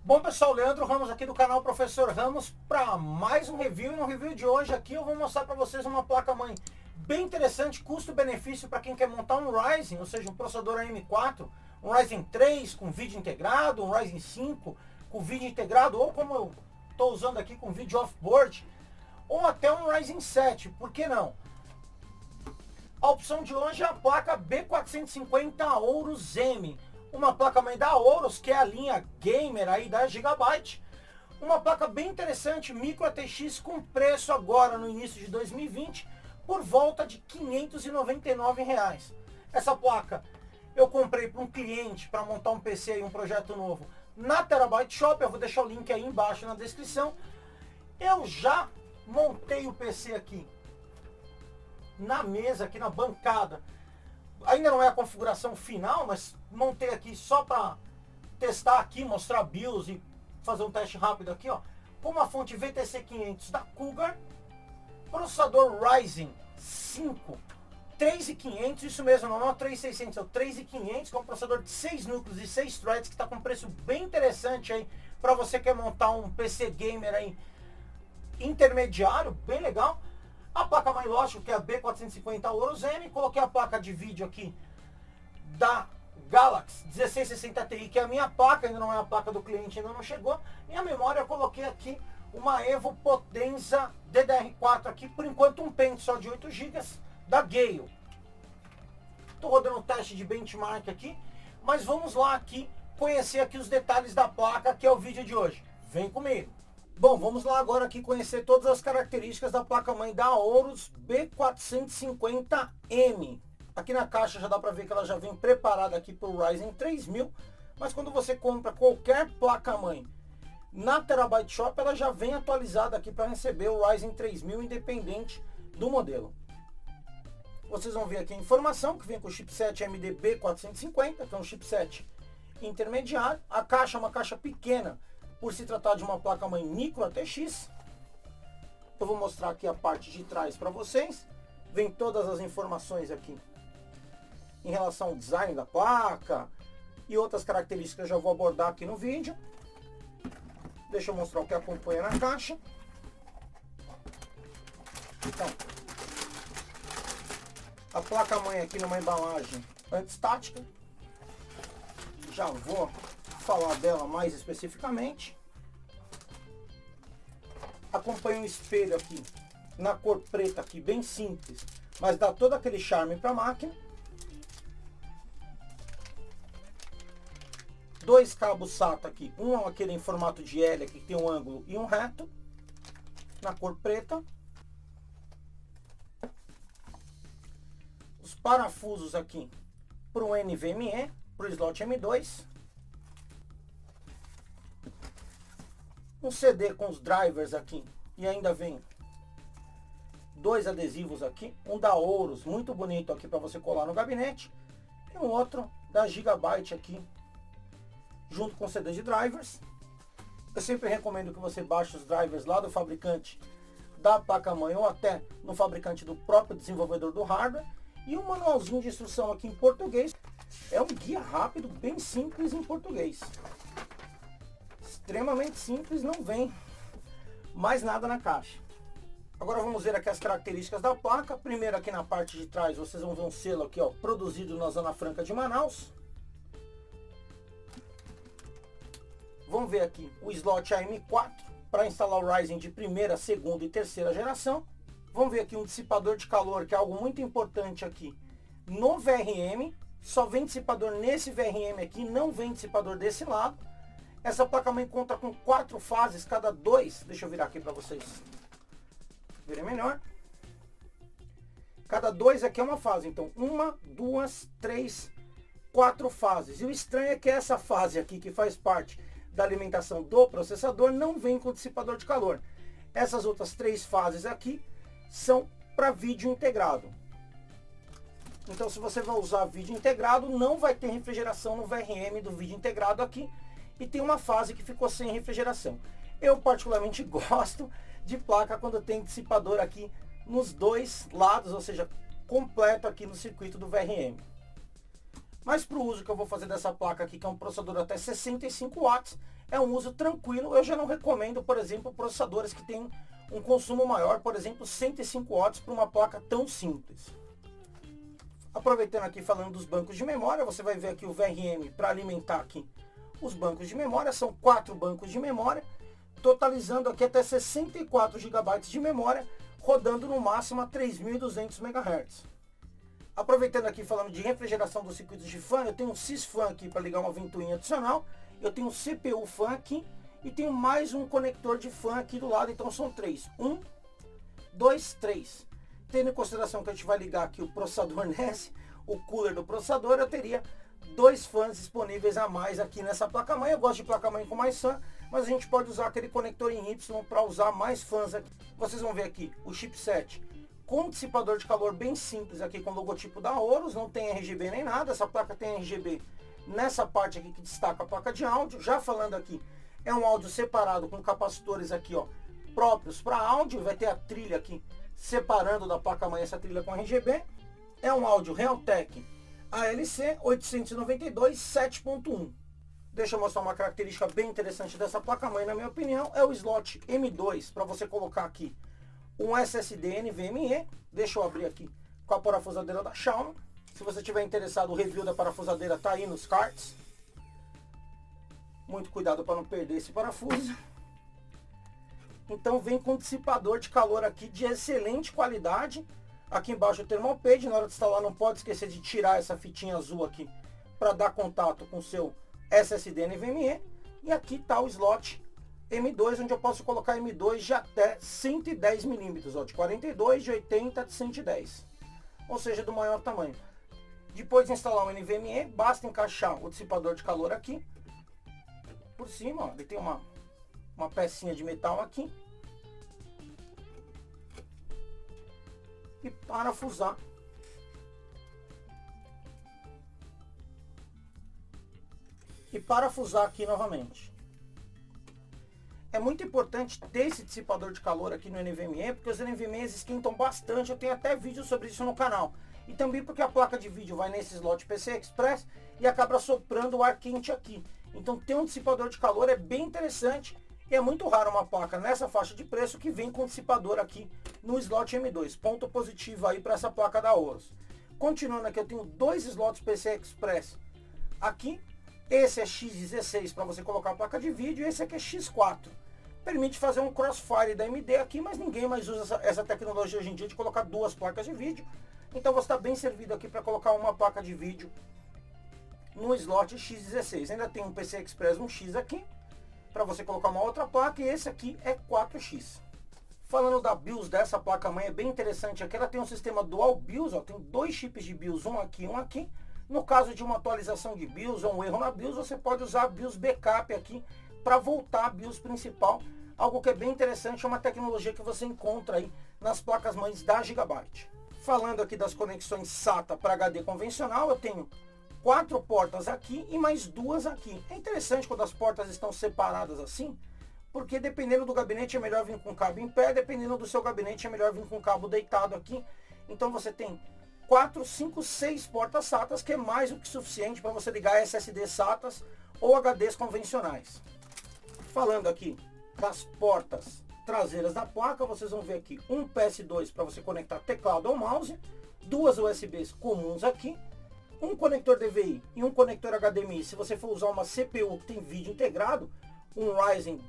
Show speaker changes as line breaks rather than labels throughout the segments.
Bom pessoal, Leandro Ramos aqui do canal Professor Ramos para mais um review. E no review de hoje aqui eu vou mostrar para vocês uma placa-mãe bem interessante, custo-benefício para quem quer montar um Ryzen, ou seja, um processador AM4, um Ryzen 3 com vídeo integrado, um Ryzen 5 com vídeo integrado, ou como eu estou usando aqui com vídeo off-board, ou até um Ryzen 7, por que não? A opção de hoje é a placa B450 Aorus M, uma placa-mãe da Aorus, que é a linha gamer aí da Gigabyte. Uma placa bem interessante, micro ATX, com preço agora no início de 2020 por volta de R$ 599. Essa placa eu comprei para um cliente para montar um PC e um projeto novo na Terabyte Shop. Eu vou deixar o link aí embaixo na descrição. Eu já montei o PC aqui na mesa, aqui na bancada. Ainda não é a configuração final, mas montei aqui só para testar aqui, mostrar BIOS e fazer um teste rápido aqui, ó. Com uma fonte VTC 500 da Cougar, processador Ryzen 5 3500, isso mesmo, não é o 3600, é o 3500, que é um processador de 6 núcleos e 6 threads, que está com preço bem interessante aí para você que quer montar um PC gamer aí intermediário, bem legal. A placa-mãe, lógico, que é a B450 Aorus M. Coloquei a placa de vídeo aqui da Galaxy 1660 Ti, que é a minha placa, ainda não é a placa do cliente, ainda não chegou. E a memória eu coloquei aqui uma Evo Potenza DDR4 aqui, por enquanto um pente só de 8 GB da Gale. Estou rodando um teste de benchmark aqui, mas vamos lá aqui conhecer aqui os detalhes da placa, que é o vídeo de hoje. Vem comigo! Bom, vamos lá agora aqui conhecer todas as características da placa-mãe da Aorus B450M. Aqui na caixa já dá para ver que ela já vem preparada aqui para o Ryzen 3000, mas quando você compra qualquer placa-mãe na Terabyte Shop, ela já vem atualizada aqui para receber o Ryzen 3000, independente do modelo. Vocês vão ver aqui a informação que vem com o chipset AMD B450, que é um chipset intermediário. A caixa é uma caixa pequena, por se tratar de uma placa-mãe micro ATX. Eu vou mostrar aqui a parte de trás para vocês. Vem todas as informações aqui em relação ao design da placa e outras características que eu já vou abordar aqui no vídeo. Deixa eu mostrar o que acompanha na caixa. Então, a placa-mãe aqui numa embalagem antistática. Já vou falar dela mais especificamente. Acompanha um espelho aqui na cor preta aqui, bem simples, mas dá todo aquele charme para a máquina. Dois cabos SATA aqui, um aquele em formato de L aqui, que tem um ângulo e um reto, na cor preta. Os parafusos aqui para o NVMe, para o slot M2. Um CD com os drivers aqui, e ainda vem dois adesivos aqui, um da Aorus, muito bonito aqui para você colar no gabinete, e um outro da Gigabyte aqui, junto com CD de drivers. Eu sempre recomendo que você baixe os drivers lá do fabricante da placa-mãe, ou até no fabricante do próprio desenvolvedor do hardware, e um manualzinho de instrução aqui em português. É um guia rápido, bem simples em português. Extremamente simples, não vem mais nada na caixa. Agora vamos ver aqui as características da placa. Primeiro, aqui na parte de trás vocês vão ver um selo aqui, ó, produzido na Zona Franca de Manaus. Vamos ver aqui o slot AM4 para instalar o Ryzen de primeira, segunda e terceira geração. Vamos ver aqui um dissipador de calor, que é algo muito importante aqui no VRM. Só vem dissipador nesse VRM aqui, não vem dissipador desse lado. Essa placa-mãe conta com 4 fases, cada 2. Deixa eu virar aqui para vocês verem melhor. Cada 2 aqui é uma fase. Então, 1, 2, 3, 4 fases. E o estranho é que essa fase aqui, que faz parte da alimentação do processador, não vem com dissipador de calor. Essas outras 3 fases aqui são para vídeo integrado. Então, se você vai usar vídeo integrado, não vai ter refrigeração no VRM do vídeo integrado aqui. E tem uma fase que ficou sem refrigeração. Eu particularmente gosto de placa quando tem dissipador aqui nos dois lados, ou seja, completo aqui no circuito do VRM. Mas para o uso que eu vou fazer dessa placa aqui, que é um processador até 65 watts, é um uso tranquilo. Eu já não recomendo, por exemplo, processadores que têm um consumo maior, por exemplo, 105 watts para uma placa tão simples. Aproveitando aqui falando dos bancos de memória, você vai ver aqui o VRM para alimentar aqui os bancos de memória. São 4 bancos de memória, totalizando aqui até 64 GB de memória, rodando no máximo a 3.200 MHz. Aproveitando aqui falando de refrigeração dos circuitos de fan, eu tenho um sysfan aqui para ligar uma ventoinha adicional, eu tenho um CPU fan aqui e tenho mais um conector de fan aqui do lado, então são 3. 1, 2, 3. Tendo em consideração que a gente vai ligar aqui o processador NES, o cooler do processador, eu teria 2 fãs disponíveis a mais aqui nessa placa-mãe. Eu gosto de placa-mãe com mais fã, mas a gente pode usar aquele conector em Y para usar mais fãs aqui. Vocês vão ver aqui o chipset com dissipador de calor bem simples aqui com o logotipo da Aorus, não tem RGB nem nada. Essa placa tem RGB nessa parte aqui que destaca a placa de áudio. Já falando aqui, é um áudio separado com capacitores aqui, ó, próprios para áudio. Vai ter a trilha aqui separando da placa-mãe essa trilha com RGB. É um áudio Realtek ALC 892 7.1. Deixa eu mostrar uma característica bem interessante dessa placa-mãe, na minha opinião, é o slot M2, para você colocar aqui um SSD NVMe. Deixa eu abrir aqui com a parafusadeira da Xiaomi. Se você tiver interessado, o review da parafusadeira está aí nos cards. Muito cuidado para não perder esse parafuso. Então vem com um dissipador de calor aqui de excelente qualidade. Aqui embaixo o thermal page, na hora de instalar não pode esquecer de tirar essa fitinha azul aqui para dar contato com o seu SSD NVMe. E aqui está o slot M2, onde eu posso colocar M2 de até 110 milímetros, de 42, de 80, de 110. Ou seja, do maior tamanho. Depois de instalar o NVMe, basta encaixar o dissipador de calor aqui. Por cima, ó, ele tem uma pecinha de metal aqui. E parafusar. E parafusar aqui novamente. É muito importante ter esse dissipador de calor aqui no NVMe, porque os NVMe's esquentam bastante. Eu tenho até vídeo sobre isso no canal. E também porque a placa de vídeo vai nesse slot PCI Express e acaba soprando o ar quente aqui. Então ter um dissipador de calor é bem interessante. E é muito raro uma placa nessa faixa de preço que vem com dissipador aqui no slot M2. Ponto positivo aí para essa placa da Aorus. Continuando aqui, eu tenho 2 slots PCI Express aqui. Esse é X16 para você colocar a placa de vídeo e esse aqui é X4. Permite fazer um crossfire da AMD aqui, mas ninguém mais usa essa tecnologia hoje em dia de colocar 2 placas de vídeo. Então você está bem servido aqui para colocar uma placa de vídeo no slot X16. Ainda tem um PCI Express 1X aqui, para você colocar uma outra placa, e esse aqui é 4X. Falando da BIOS dessa placa-mãe, é bem interessante aqui, ela tem um sistema dual BIOS, ó, tem 2 chips de BIOS, um aqui e um aqui. No caso de uma atualização de BIOS ou um erro na BIOS, você pode usar a BIOS Backup aqui para voltar à BIOS principal. Algo que é bem interessante, é uma tecnologia que você encontra aí nas placas-mães da Gigabyte. Falando aqui das conexões SATA para HD convencional, eu tenho 4 portas aqui e mais 2 aqui. É interessante quando as portas estão separadas assim, porque dependendo do gabinete é melhor vir com cabo em pé, dependendo do seu gabinete é melhor vir com cabo deitado aqui. Então você tem 4, 5, 6 portas SATAs, que é mais do que suficiente para você ligar SSD SATAs ou HDs convencionais. Falando aqui das portas traseiras da placa, vocês vão ver aqui um PS2 para você conectar teclado ou mouse, 2 USBs comuns aqui, um conector DVI e um conector HDMI. Se você for usar uma CPU que tem vídeo integrado, um Ryzen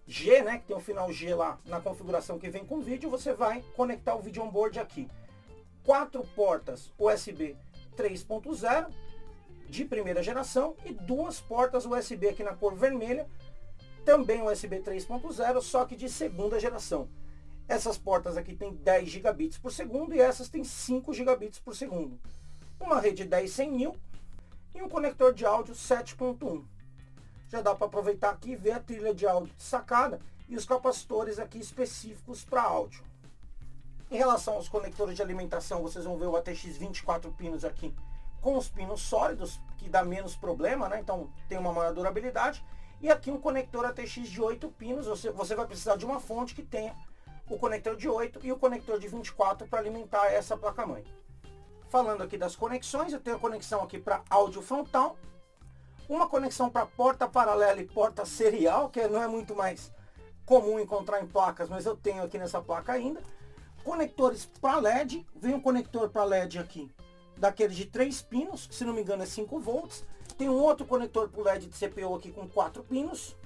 G, né, que tem um final G lá na configuração que vem com vídeo, você vai conectar o vídeo onboard aqui. 4 portas USB 3.0 de primeira geração e 2 portas USB aqui na cor vermelha, também USB 3.0, só que de segunda geração. Essas portas aqui tem 10 gigabits por segundo e essas tem 5 gigabits por segundo. Uma rede 10/100.000 e um conector de áudio 7.1. Já dá para aproveitar aqui e ver a trilha de áudio de sacada e os capacitores aqui específicos para áudio. Em relação aos conectores de alimentação, vocês vão ver o ATX 24 pinos aqui com os pinos sólidos, que dá menos problema, né? Então tem uma maior durabilidade. E aqui um conector ATX de 8 pinos, você vai precisar de uma fonte que tenha o conector de 8 e o conector de 24 para alimentar essa placa-mãe. Falando aqui das conexões, eu tenho a conexão aqui para áudio frontal, uma conexão para porta paralela e porta serial, que não é muito mais comum encontrar em placas, mas eu tenho aqui nessa placa ainda. Conectores para LED, vem um conector para LED aqui, daquele de 3 pinos, que se não me engano é 5 volts. Tem um outro conector para o LED de CPU aqui com 4 pinos.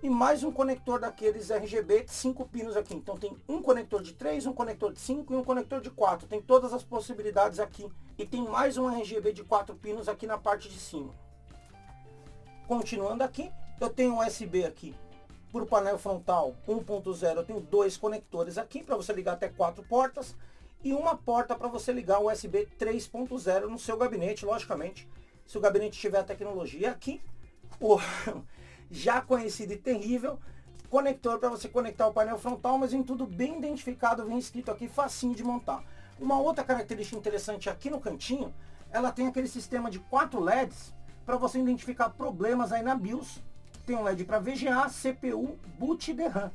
E mais um conector daqueles RGB de 5 pinos aqui. Então tem um conector de 3, um conector de 5 e um conector de 4. Tem todas as possibilidades aqui. E tem mais um RGB de 4 pinos aqui na parte de cima. Continuando aqui, eu tenho um USB aqui. Para o painel frontal 1.0 eu tenho 2 conectores aqui para você ligar até 4 portas. E uma porta para você ligar o USB 3.0 no seu gabinete, logicamente. Se o gabinete tiver a tecnologia aqui, o já conhecido e terrível conector para você conectar o painel frontal, mas em tudo bem identificado, vem escrito aqui, facinho de montar. Uma outra característica interessante aqui no cantinho, ela tem aquele sistema de 4 LEDs para você identificar problemas aí na BIOS. Tem um LED para VGA, CPU, boot e DRAM.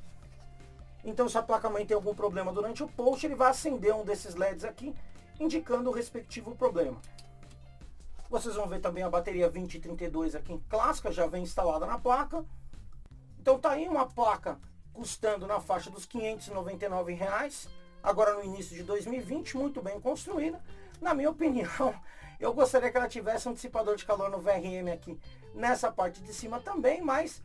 Então se a placa-mãe tem algum problema durante o post, ele vai acender um desses LEDs aqui, indicando o respectivo problema. Vocês vão ver também a bateria 2032 aqui em clássica, já vem instalada na placa. Então tá aí uma placa custando na faixa dos R$ 599, agora no início de 2020, muito bem construída. Na minha opinião, eu gostaria que ela tivesse um dissipador de calor no VRM aqui nessa parte de cima também, mas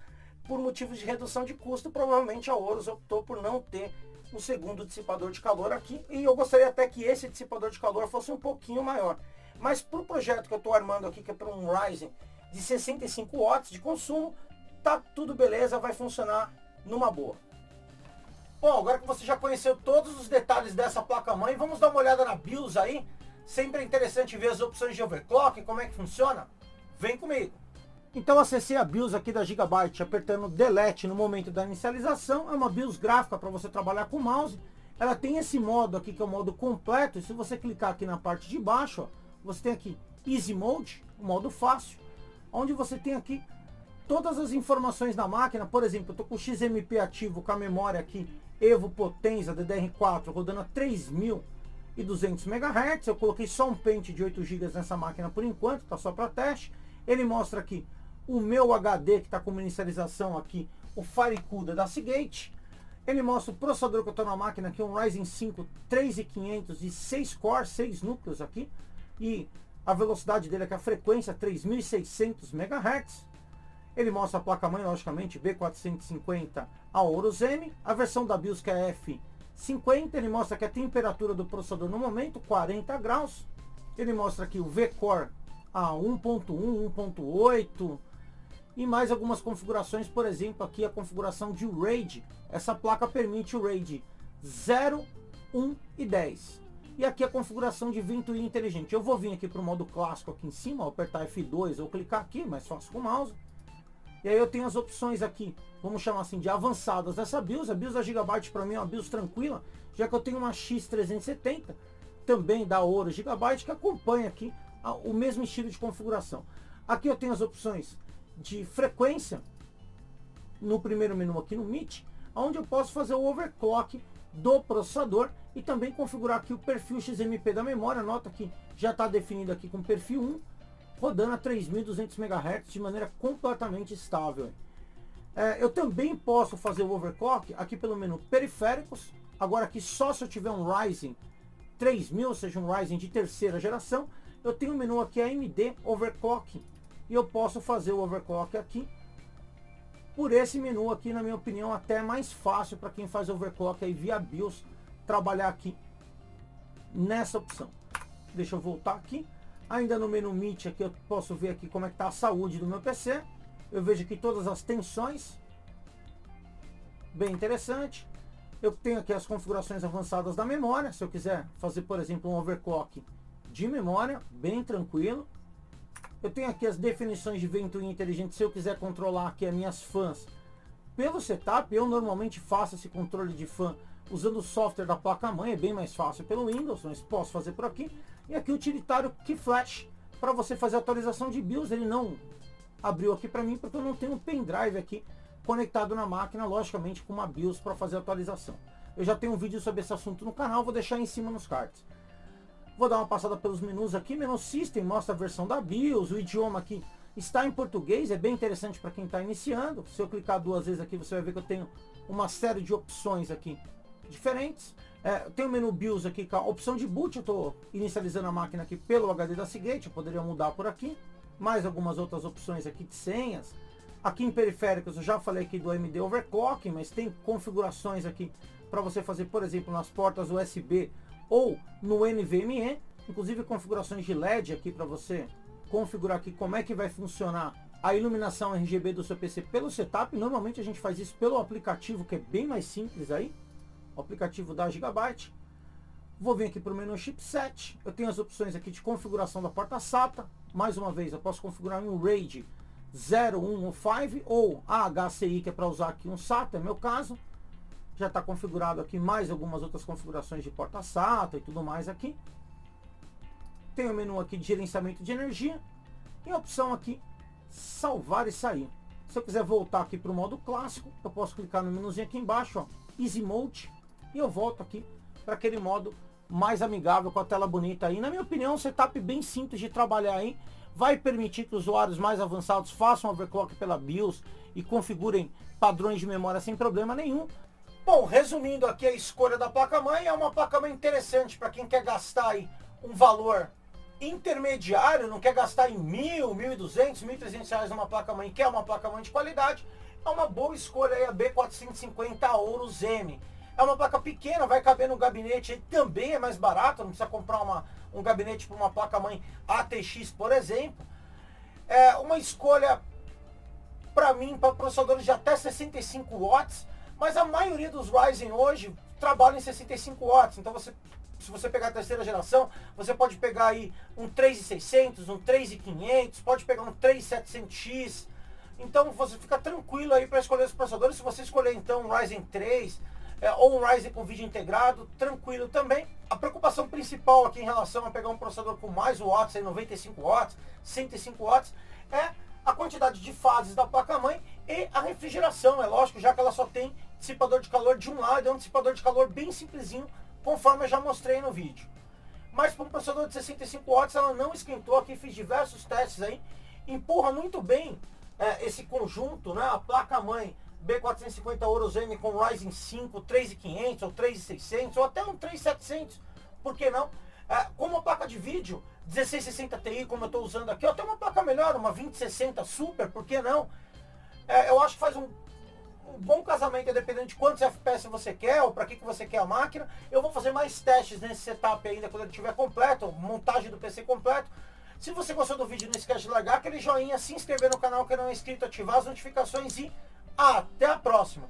por motivos de redução de custo, provavelmente a Horus optou por não ter o segundo dissipador de calor aqui. E eu gostaria até que esse dissipador de calor fosse um pouquinho maior. Mas para o projeto que eu estou armando aqui, que é para um Ryzen de 65 watts de consumo, tá tudo beleza, vai funcionar numa boa. Bom, agora que você já conheceu todos os detalhes dessa placa-mãe, vamos dar uma olhada na BIOS aí. Sempre é interessante ver as opções de overclock, como é que funciona. Vem comigo. Então acessei a BIOS aqui da Gigabyte, apertando Delete no momento da inicialização. É uma BIOS gráfica para você trabalhar com o mouse. Ela tem esse modo aqui que é o modo completo, e se você clicar aqui na parte de baixo, ó, você tem aqui Easy Mode, o modo fácil, onde você tem aqui todas as informações da máquina. Por exemplo, eu estou com o XMP ativo com a memória aqui Evo Potenza DDR4 rodando a 3200 MHz. Eu coloquei só um pente de 8 GB nessa máquina por enquanto, tá só para teste. Ele mostra aqui o meu HD que está com uma inicialização aqui, o FireCuda da Seagate. Ele mostra o processador que eu estou na máquina aqui, um Ryzen 5 3500 de 6 cores, 6 núcleos aqui. E a velocidade dele aqui, a frequência 3600 MHz. Ele mostra a placa-mãe, logicamente, B450 Aorus M. A versão da BIOS que é F50. Ele mostra que a temperatura do processador no momento, 40 graus. Ele mostra aqui o V-Core a 1.1, 1.8. E mais algumas configurações, por exemplo, aqui a configuração de RAID. Essa placa permite o RAID 0, 1 e 10. E aqui a configuração de ventoinha inteligente. Eu vou vir aqui para o modo clássico aqui em cima, apertar F2 ou clicar aqui, mais fácil com o mouse. E aí eu tenho as opções aqui, vamos chamar assim, de avançadas dessa BIOS. A BIOS da Gigabyte para mim é uma BIOS tranquila, já que eu tenho uma X370, também da Horus Gigabyte, que acompanha aqui o mesmo estilo de configuração. Aqui eu tenho as opções de frequência, no primeiro menu aqui no Meet, onde eu posso fazer o overclock do processador e também configurar aqui o perfil XMP da memória. Nota que já está definido aqui com perfil 1, rodando a 3200 MHz de maneira completamente estável. Eu também posso fazer o overclock aqui pelo menu periféricos, agora aqui só se eu tiver um Ryzen 3000, ou seja, um Ryzen de terceira geração. Eu tenho o menu aqui AMD Overclock e eu posso fazer o overclock aqui por esse menu aqui, na minha opinião, até mais fácil para quem faz overclock aí via BIOS, trabalhar aqui nessa opção. Deixa eu voltar aqui. Ainda no menu Meet aqui eu posso ver aqui como é que está a saúde do meu PC. Eu vejo aqui todas as tensões. Bem interessante. Eu tenho aqui as configurações avançadas da memória. Se eu quiser fazer, por exemplo, um overclock de memória, bem tranquilo. Eu tenho aqui as definições de ventoinha inteligente, se eu quiser controlar aqui as minhas fãs pelo setup. Eu normalmente faço esse controle de fã usando o software da placa-mãe, é bem mais fácil pelo Windows, mas posso fazer por aqui. E aqui o utilitário KeyFlash, para você fazer a atualização de BIOS. Ele não abriu aqui para mim, porque eu não tenho um pendrive aqui conectado na máquina, logicamente com uma BIOS para fazer a atualização. Eu já tenho um vídeo sobre esse assunto no canal, vou deixar em cima nos cards. Vou dar uma passada pelos menus aqui. Menu System mostra a versão da BIOS, o idioma aqui está em português, é bem interessante para quem está iniciando. Se eu clicar 2 vezes aqui, você vai ver que eu tenho uma série de opções aqui diferentes. Tem o menu BIOS aqui com a opção de boot, eu estou inicializando a máquina aqui pelo HD da Seagate, eu poderia mudar por aqui. Mais algumas outras opções aqui de senhas. Aqui em periféricos eu já falei aqui do AMD Overclocking, mas tem configurações aqui para você fazer, por exemplo, nas portas USB ou no NVMe, inclusive configurações de LED aqui para você configurar aqui como é que vai funcionar a iluminação RGB do seu PC pelo setup. Normalmente a gente faz isso pelo aplicativo, que é bem mais simples aí, o aplicativo da Gigabyte. Vou vir aqui para o menu chipset, eu tenho as opções aqui de configuração da porta SATA. Mais uma vez, eu posso configurar um RAID 0, 1 ou 5 ou a HCI, que é para usar aqui um SATA, é meu caso. Já está configurado aqui mais algumas outras configurações de porta SATA e tudo mais aqui. Tem o menu aqui de gerenciamento de energia e a opção aqui salvar e sair. Se eu quiser voltar aqui para o modo clássico, eu posso clicar no menuzinho aqui embaixo, ó, Easy Mode, e eu volto aqui para aquele modo mais amigável com a tela bonita aí. Na minha opinião, um setup bem simples de trabalhar aí. Vai permitir que usuários mais avançados façam overclock pela BIOS e configurem padrões de memória sem problema nenhum. Bom, resumindo aqui a escolha da placa-mãe, é uma placa-mãe interessante para quem quer gastar aí um valor intermediário, não quer gastar em R$1.000, R$1.200, R$1.300 numa placa-mãe, quer uma placa-mãe de qualidade. É uma boa escolha aí a B450 Aorus M. É uma placa pequena, vai caber no gabinete, aí também é mais barato, não precisa comprar um gabinete para uma placa-mãe ATX, por exemplo. É uma escolha para mim, para processadores de até 65 watts, mas a maioria dos Ryzen hoje trabalham em 65 watts, então se você pegar a terceira geração, você pode pegar aí um 3600, um 3500, pode pegar um 3700X, então você fica tranquilo aí para escolher os processadores. Se você escolher então um Ryzen 3, ou um Ryzen com vídeo integrado, tranquilo também. A preocupação principal aqui em relação a pegar um processador com mais watts, aí 95 watts, 105 watts, é a quantidade de fases da placa-mãe e a refrigeração. É lógico, já que ela só tem dissipador de calor de um lado, é um dissipador de calor bem simplesinho, conforme eu já mostrei no vídeo. Mas para um processador de 65 watts ela não esquentou. Aqui fiz diversos testes aí, empurra muito bem esse conjunto, né? A placa-mãe B450 Aorus M com Ryzen 5, 3500 ou 3600 ou até um 3700, por que não? Como uma placa de vídeo 1660 Ti, como eu estou usando aqui, ou até uma placa melhor, uma 2060 Super, por que não? Eu acho que faz um bom casamento, dependendo de quantos FPS você quer ou para que você quer a máquina. Eu vou fazer mais testes nesse setup ainda quando ele estiver completo, montagem do PC completo. Se você gostou do vídeo, não esquece de largar aquele joinha, se inscrever no canal que não é inscrito, ativar as notificações e até a próxima!